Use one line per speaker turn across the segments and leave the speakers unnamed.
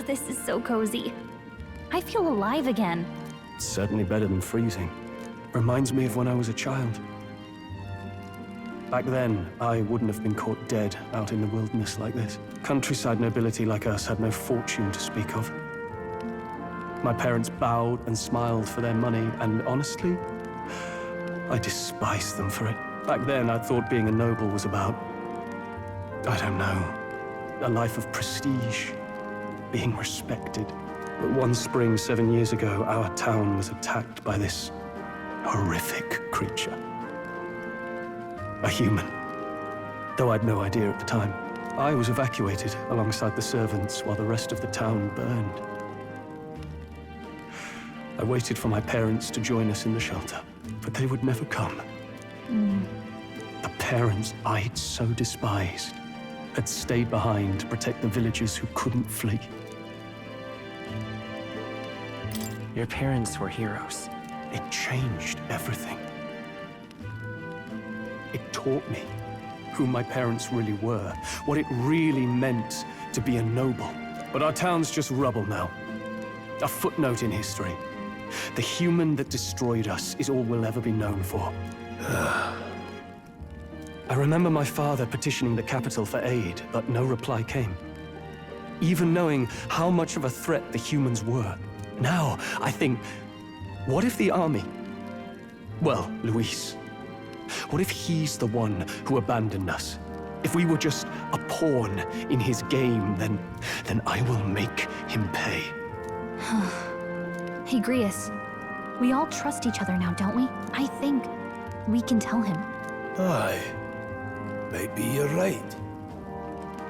Oh, this is so cozy. I feel alive again.
It's certainly better than freezing. Reminds me of when I was a child. Back then, I wouldn't have been caught dead out in the wilderness like this. Countryside nobility like us had no fortune to speak of. My parents bowed and smiled for their money, and honestly, I despised them for it. Back then, I thought being a noble was about, I don't know, a life of prestige, being respected. But one spring 7 years ago, our town was attacked by this horrific creature. A human. Though I'd no idea at the time. I was evacuated alongside the servants while the rest of the town burned. I waited for my parents to join us in the shelter, but they would never come. The parents I'd so despised had stayed behind to protect the villagers who couldn't flee.
Your parents were heroes.
It changed everything. It taught me who my parents really were, what it really meant to be a noble. But our town's just rubble now. A footnote in history. The human that destroyed us is all we'll ever be known for. I remember my father petitioning the capital for aid, but no reply came. Even knowing how much of a threat the humans were. Now, I think, what if the army? Well, Luis. What if he's the one who abandoned us? If we were just a pawn in his game, then I will make him pay.
Hey, Grius. We all trust each other now, don't we? I think we can tell him.
Aye. Maybe you're right.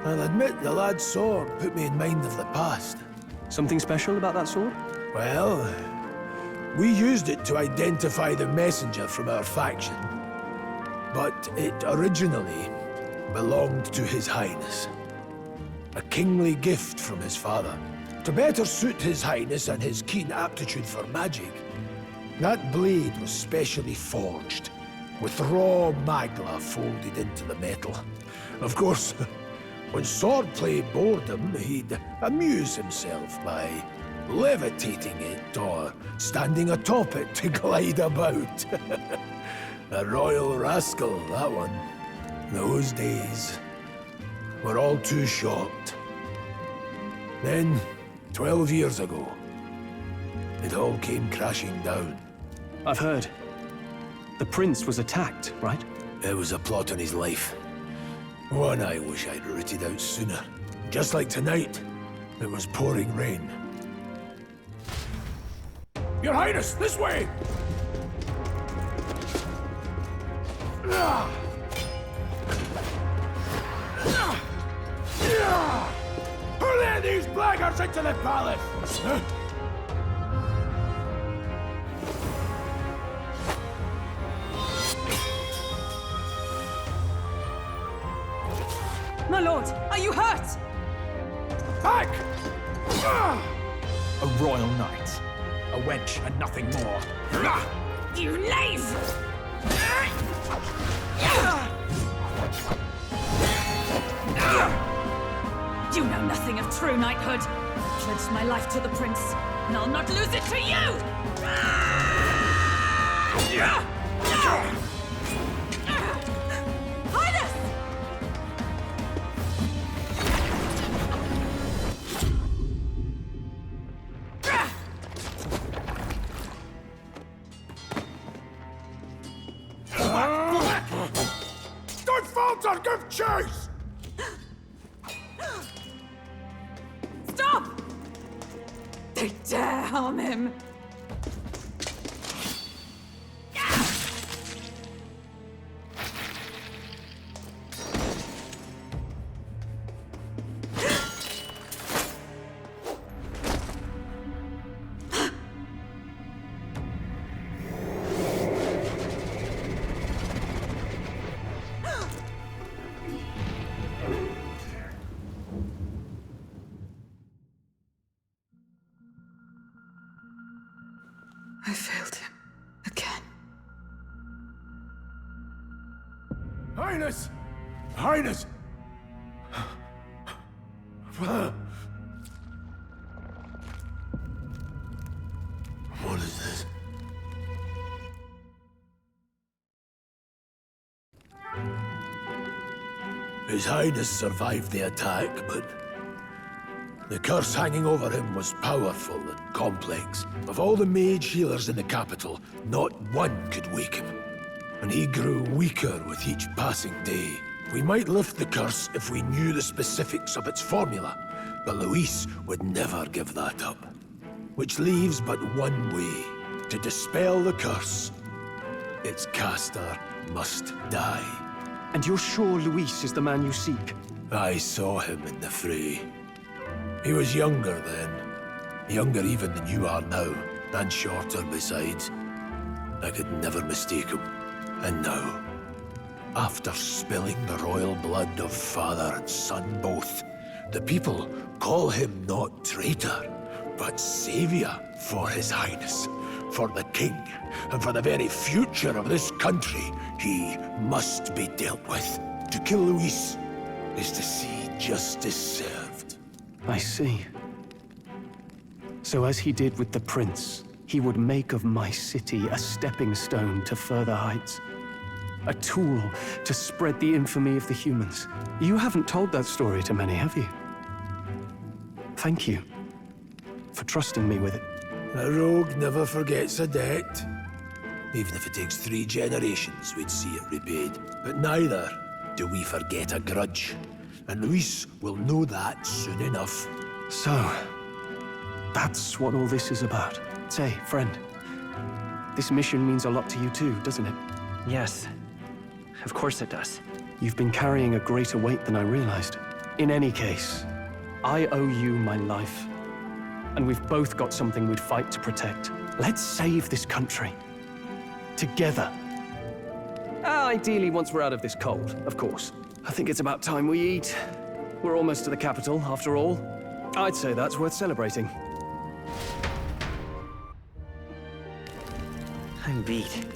I'll admit the lad's sword put me in mind of the past.
Something special about that sword?
Well, we used it to identify the messenger from our faction. But it originally belonged to His Highness. A kingly gift from his father. To better suit His Highness and his keen aptitude for magic, that blade was specially forged, with raw magla folded into the metal. Of course, when swordplay bored him, he'd amuse himself by levitating it or standing atop it to glide about. A royal rascal, that one. Those days were all too short. Then, 12 years ago, it all came crashing down.
I've heard. The prince was attacked, right?
It was a plot on his life. One I wish I'd rooted out sooner. Just like tonight, it was pouring rain. Your Highness, this way! Who let these blackguards into the palace?
My lord, are you hurt?
Back!
A royal knight. A wench and nothing more.
You knave! You know nothing of true knighthood. I pledged my life to the prince, and I'll not lose it to you! Highness!
Don't falter! Give chase!
Stop! They dare harm him! I failed him. Again.
Highness! Highness! His Highness survived the attack, but the curse hanging over him was powerful and complex. Of all the mage healers in the capital, not one could wake him. And he grew weaker with each passing day. We might lift the curse if we knew the specifics of its formula, but Luis would never give that up. Which leaves but one way. To dispel the curse, its caster must die.
And you're sure Luis is the man you seek?
I saw him in the fray. He was younger then. Younger even than you are now, and shorter besides. I could never mistake him. And now, after spilling the royal blood of father and son both, the people call him not traitor, but savior for His Highness. For the king, and for the very future of this country, he must be dealt with. To kill Luis is to see justice served.
I see. So as he did with the prince, he would make of my city a stepping stone to further heights. A tool to spread the infamy of the humans. You haven't told that story to many, have you? Thank you for trusting me with it.
A rogue never forgets a debt. Even if it takes 3 generations, we'd see it repaid. But neither do we forget a grudge. And Luis will know that soon enough.
So, that's what all this is about. Say, friend, this mission means a lot to you too, doesn't it?
Yes, of course it does.
You've been carrying a greater weight than I realized. In any case, I owe you my life. And we've both got something we'd fight to protect. Let's save this country. Together. Ideally, once we're out of this cold, of course. I think it's about time we eat. We're almost to the capital, after all. I'd say that's worth celebrating.
I'm beat.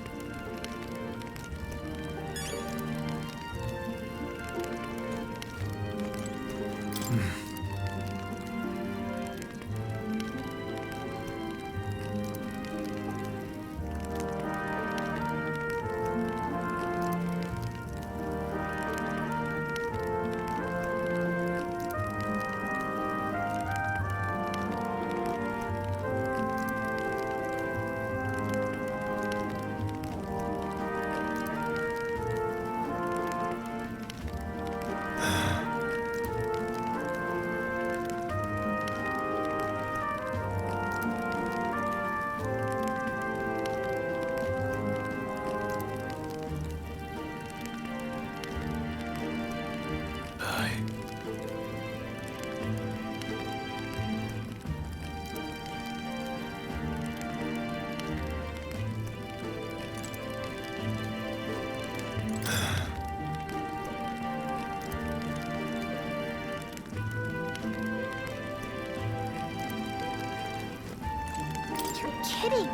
Kidding.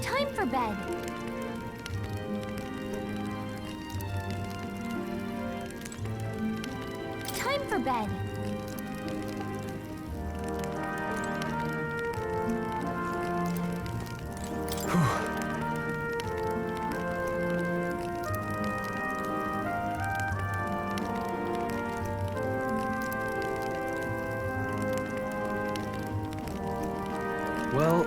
Time for bed. Time for bed.
Well...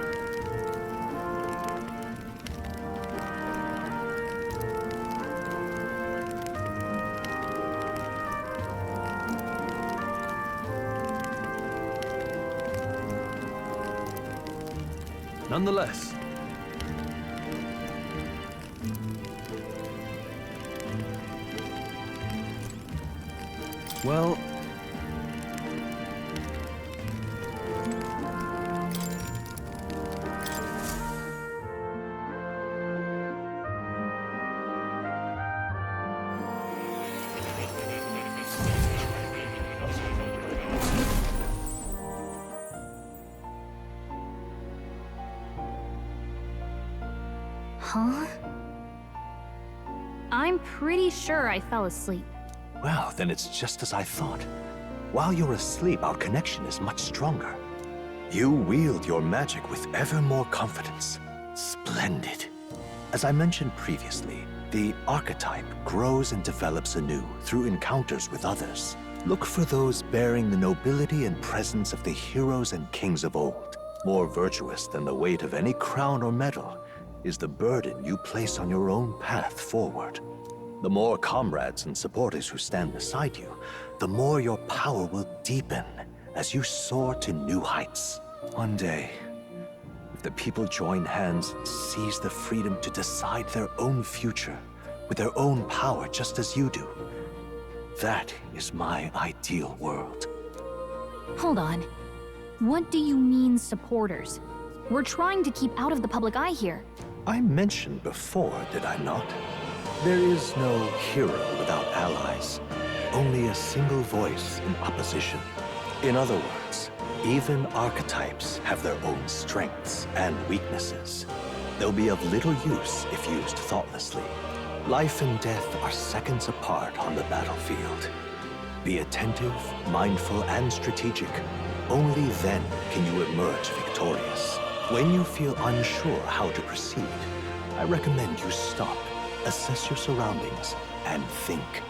nonetheless. Well...
Huh? I'm pretty sure I fell asleep.
Well, then it's just as I thought. While you're asleep, our connection is much stronger. You wield your magic with ever more confidence. Splendid. As I mentioned previously, the archetype grows and develops anew through encounters with others. Look for those bearing the nobility and presence of the heroes and kings of old. More virtuous than the weight of any crown or medal is the burden you place on your own path forward. The more comrades and supporters who stand beside you, the more your power will deepen as you soar to new heights. One day, if the people join hands and seize the freedom to decide their own future with their own power just as you do, that is my ideal world.
Hold on. What do you mean, supporters? We're trying to keep out of the public eye here.
I mentioned before, did I not? There is no hero without allies, only a single voice in opposition. In other words, even archetypes have their own strengths and weaknesses. They'll be of little use if used thoughtlessly. Life and death are seconds apart on the battlefield. Be attentive, mindful, and strategic. Only then can you emerge victorious. When you feel unsure how to proceed, I recommend you stop, assess your surroundings, and think.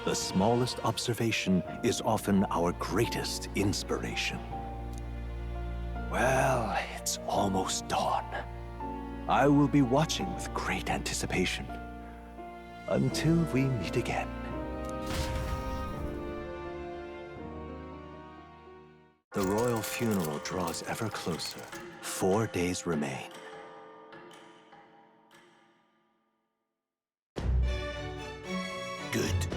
The smallest observation is often our greatest inspiration. Well, it's almost dawn. I will be watching with great anticipation. Until we meet again. The royal funeral draws ever closer. 4 days remain.
Good.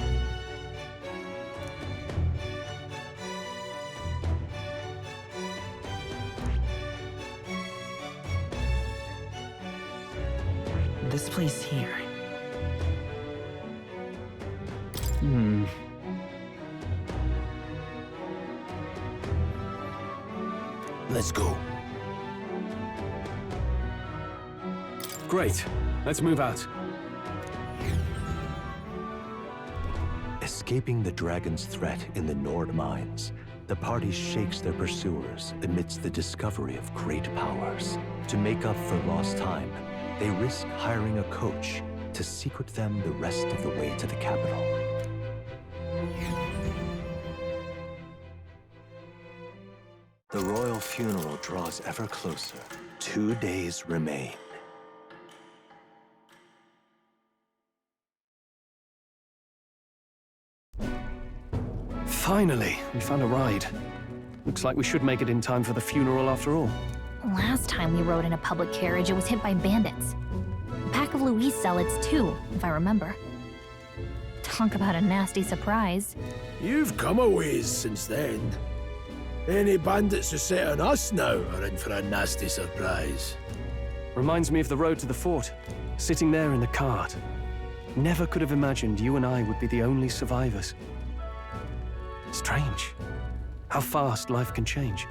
This place here.
Let's go.
Great. Let's move out.
Escaping the dragon's threat in the Nord mines, the party shakes their pursuers amidst the discovery of great powers. To make up for lost time, they risk hiring a coach to secret them the rest of the way to the capital. The royal funeral draws ever closer. 2 days remain.
Finally, we found a ride. Looks like we should make it in time for the funeral after all.
Last time we rode in a public carriage, it was hit by bandits. A pack of Louis zealots, too, if I remember. Talk about a nasty surprise.
You've come a ways since then. Any bandits who set on us now are in for a nasty surprise.
Reminds me of the road to the fort, sitting there in the cart. Never could have imagined you and I would be the only survivors. Strange. How fast life can change.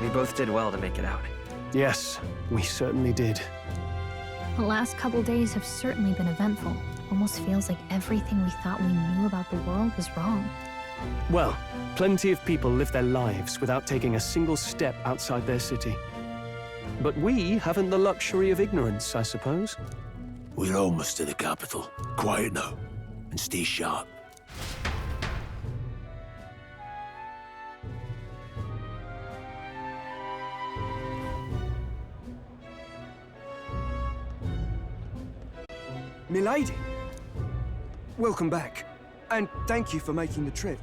We both did well to make it out.
Yes, we certainly did.
The last couple days have certainly been eventful. Almost feels like everything we thought we knew about the world was wrong.
Well, plenty of people live their lives without taking a single step outside their city. But we haven't the luxury of ignorance, I suppose.
We're almost to the capital. Quiet now, and stay sharp.
Milady, welcome back, and thank you for making the trip.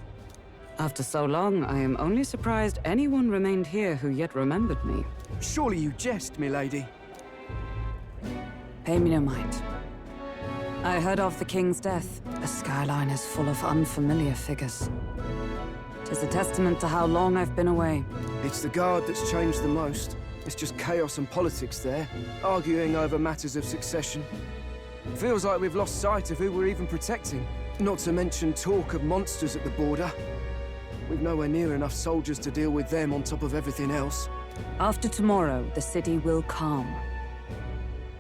After so long, I am only surprised anyone remained here who yet remembered me.
Surely you jest, milady.
Pay me no mind. I heard of the king's death. The skyline is full of unfamiliar figures. 'Tis a testament to how long I've been away.
It's the guard that's changed the most. It's just chaos and politics there, arguing over matters of succession. Feels like we've lost sight of who we're even protecting. Not to mention talk of monsters at the border. We've nowhere near enough soldiers to deal with them on top of everything else.
After tomorrow, the city will calm.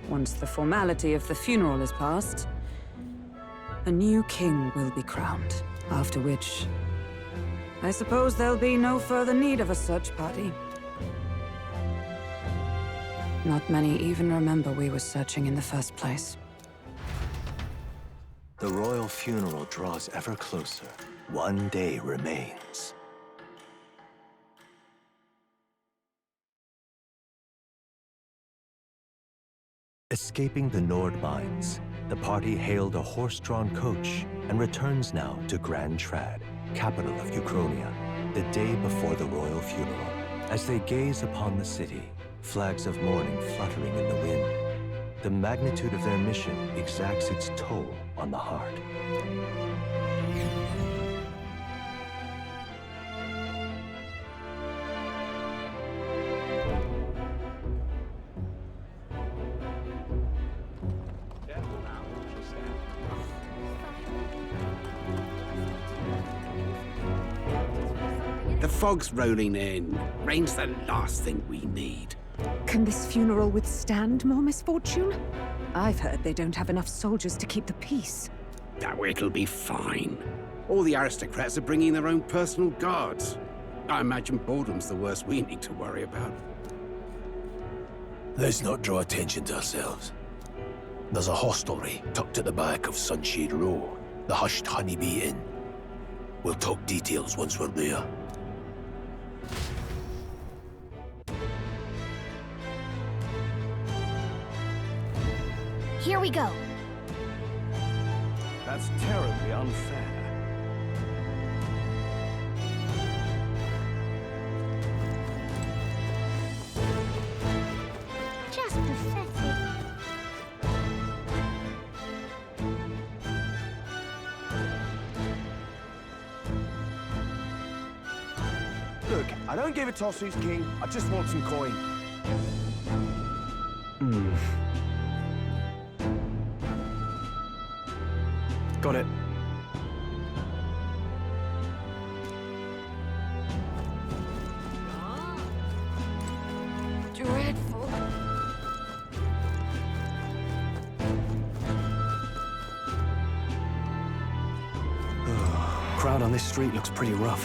once the formality of the funeral is past, a new king will be crowned, after which I suppose there'll be no further need of a search party. Not many even remember we were searching in the first place.
The royal funeral draws ever closer. One day remains. Escaping the Nord mines, the party hailed a horse-drawn coach and returns now to Grand Trad, capital of Uchronia, the day before the royal funeral. As they gaze upon the city, flags of mourning fluttering in the wind, the magnitude of their mission exacts its toll on the heart.
The fog's rolling in. Rain's the last thing we need.
Can this funeral withstand more misfortune? I've heard they don't have enough soldiers to keep the peace.
Oh, it'll be fine. All the aristocrats are bringing their own personal guards. I imagine boredom's the worst we need to worry about.
Let's not draw attention to ourselves. There's a hostelry tucked at the back of Sunshade Row, the hushed Honeybee Inn. We'll talk details once we're there.
Here we go.
That's terribly unfair.
Just pathetic.
Look, I don't give a toss who's king. I just want some coin.
Got it.
Dreadful.
Crowd on this street looks pretty rough.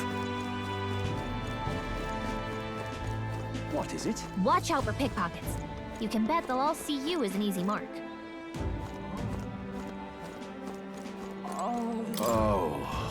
What is it?
Watch out for pickpockets. You can bet they'll all see you as an easy mark.
Oh.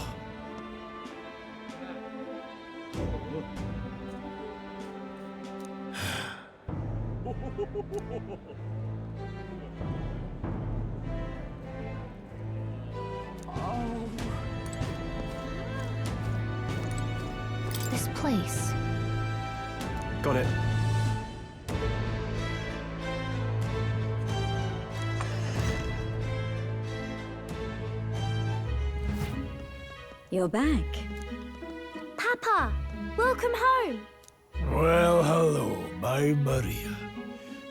This place.
Got it.
You're back.
Papa, welcome home.
Well, hello, my Maria.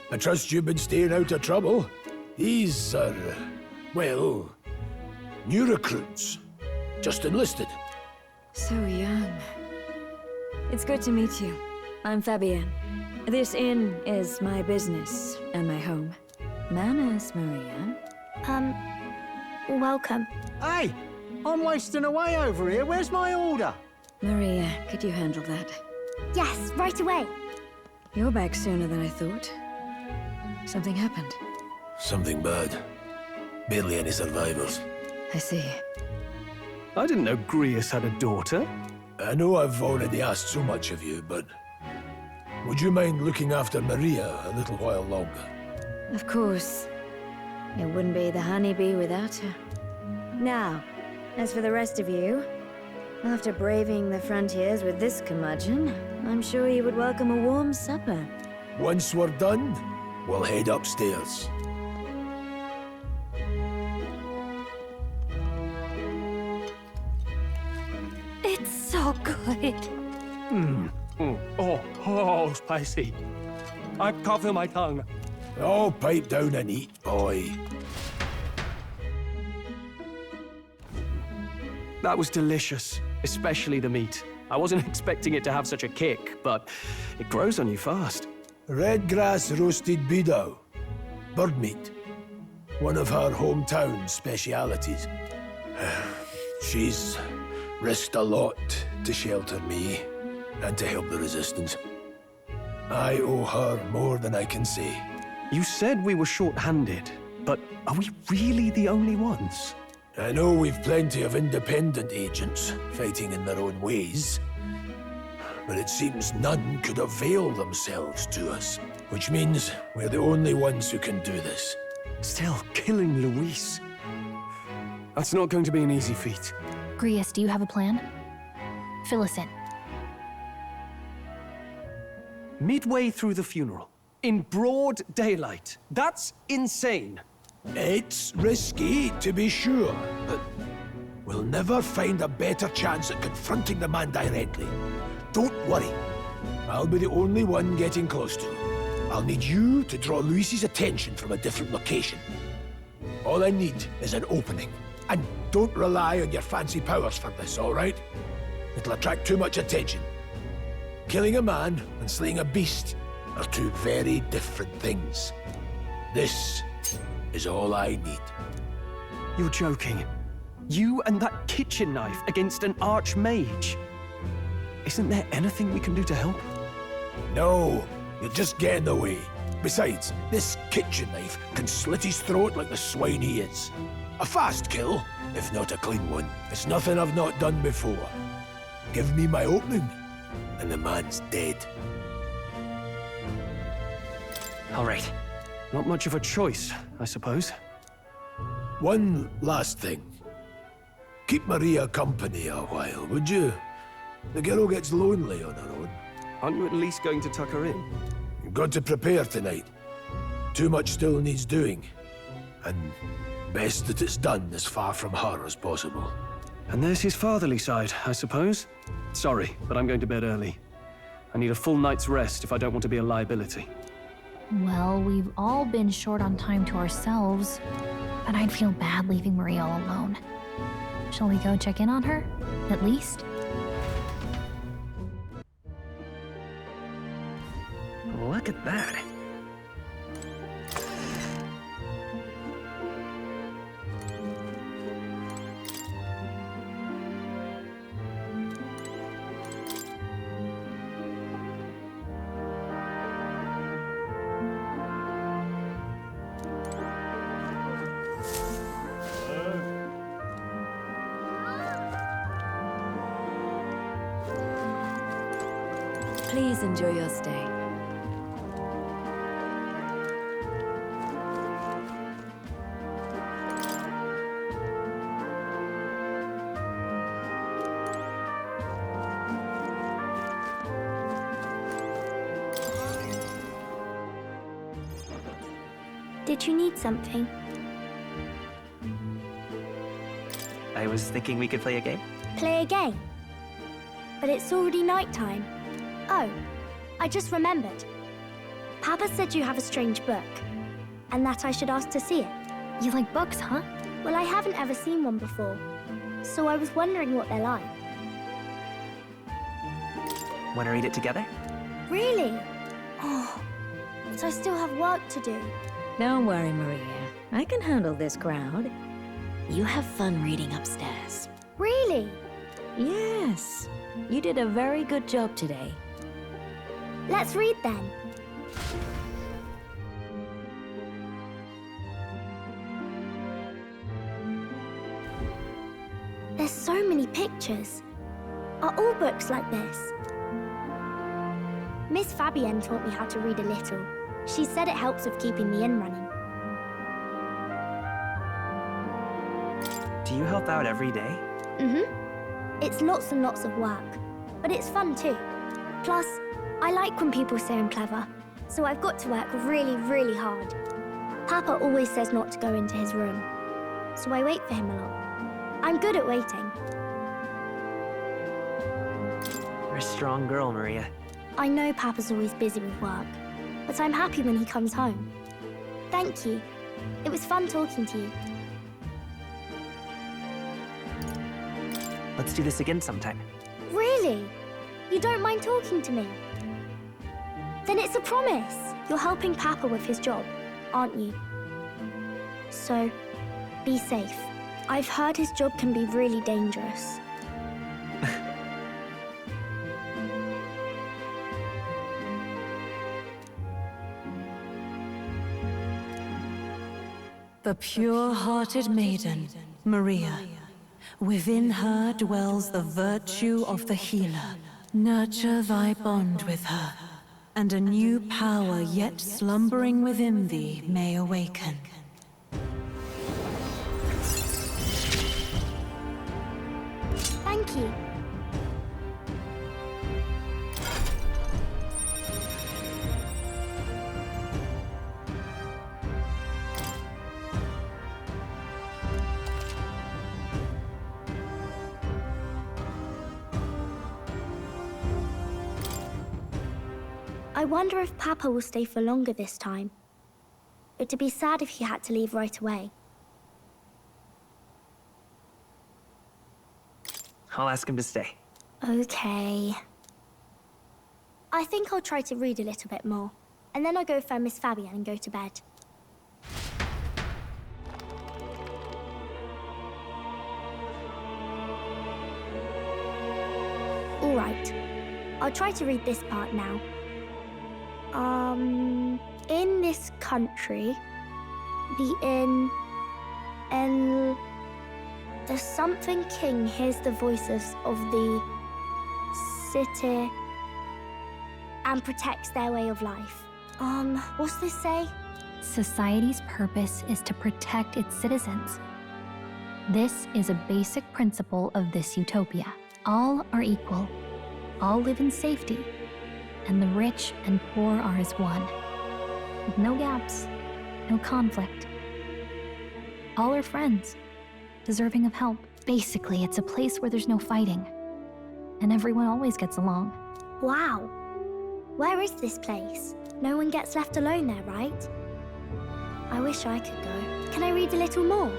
I trust you've been staying out of trouble. These are, well, new recruits. Just enlisted.
So young. It's good to meet you. I'm Fabienne. This inn is my business and my home. Manners, Maria.
Welcome.
Hey! I'm wasting away over here. Where's my order?
Maria, could you handle that?
Yes, right away.
You're back sooner than I thought. Something happened.
Something bad. Barely any survivors.
I see.
I didn't know Grius had a daughter.
I know I've already asked so much of you, but would you mind looking after Maria a little while longer?
Of course. It wouldn't be the honeybee without her. Now, as for the rest of you, after braving the frontiers with this curmudgeon, I'm sure you would welcome a warm supper.
Once we're done, we'll head upstairs.
It's so good.
Oh, spicy. I can't feel my tongue.
Oh, pipe down and eat, boy.
That was delicious, especially the meat. I wasn't expecting it to have such a kick, but it grows on you fast.
Red grass roasted bido. bird meat. One of her hometown specialities. She's risked a lot to shelter me and to help the resistance. I owe her more than I can say.
You said we were short-handed, but are we really the only ones?
I know we've plenty of independent agents fighting in their own ways, but it seems none could avail themselves to us, which means we're the only ones who can do this.
Still, killing Luis. That's not going to be an easy feat.
Grius, do you have a plan? Fill us in.
Midway through the funeral, in broad daylight. That's insane.
It's risky, to be sure, but we'll never find a better chance at confronting the man directly. Don't worry. I'll be the only one getting close to him. I'll need you to draw Luis's attention from a different location. All I need is an opening. And don't rely on your fancy powers for this, all right? It'll attract too much attention. Killing a man and slaying a beast are two very different things. This is all I need.
You're joking. You and that kitchen knife against an archmage. Isn't there anything we can do to help?
No, you'll just get in the way. Besides, this kitchen knife can slit his throat like the swine he is. A fast kill, if not a clean one. It's nothing I've not done before. Give me my opening, and the man's dead.
All right.
Not much of a choice, I suppose.
One last thing. Keep Maria company a while, would you? The girl gets lonely on her own.
Aren't you at least going to tuck her in?
You've got to prepare tonight. Too much still needs doing. And best that it's done as far from her as possible.
And there's his fatherly side, I suppose. Sorry, but I'm going to bed early. I need a full night's rest if I don't want to be a liability.
Well, we've all been short on time to ourselves, but I'd feel bad leaving Maria all alone. Shall we go check in on her, at least?
Look at that.
Please enjoy your stay.
Did you need something?
I was thinking we could play a game.
Play a game? But it's already nighttime. Oh, I just remembered. Papa said you have a strange book, and that I should ask to see it.
You like books, huh?
Well, I haven't ever seen one before, so I was wondering what they're like.
Want to read it together?
Really? Oh, but I still have work to do.
Don't worry, Maria. I can handle this crowd. You have fun reading upstairs.
Really?
Yes. You did a very good job today.
Let's read then. There's so many pictures. Are all books like this? Miss Fabienne taught me how to read a little. She said it helps with keeping the inn running.
Do you help out every day?
Mm-hmm. It's lots and lots of work, but it's fun too. Plus, I like when people say I'm clever, so I've got to work really, really hard. Papa always says not to go into his room, so I wait for him a lot. I'm good at waiting.
You're a strong girl, Maria.
I know Papa's always busy with work, but I'm happy when he comes home. Thank you. It was fun talking to you.
Let's do this again sometime.
Really? You don't mind talking to me? Then it's a promise. You're helping Papa with his job. aren't you? So, be safe. I've heard his job can be really dangerous.
The pure-hearted maiden, Maria. Within her dwells the virtue of the healer. Nurture thy bond with her, and a new power yet slumbering within thee may awaken.
Thank you. I wonder if Papa will stay for longer this time. It'd be sad if he had to leave right away.
I'll ask him to stay.
Okay. I think I'll try to read a little bit more, and then I'll go find Miss Fabienne and go to bed. All right. I'll try to read this part now. In this country, the something king hears the voices of the city and protects their way of life. What's this say?
Society's purpose is to protect its citizens. This is a basic principle of this utopia. All are equal. All live in safety. And the rich and poor are as one. With no gaps, no conflict. All are friends, deserving of help. Basically, it's a place where there's no fighting. And everyone always gets along.
Wow. Where is this place? No one gets left alone there, right? I wish I could go. Can I read a little more?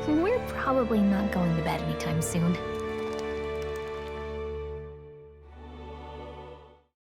We're probably not going to bed anytime soon.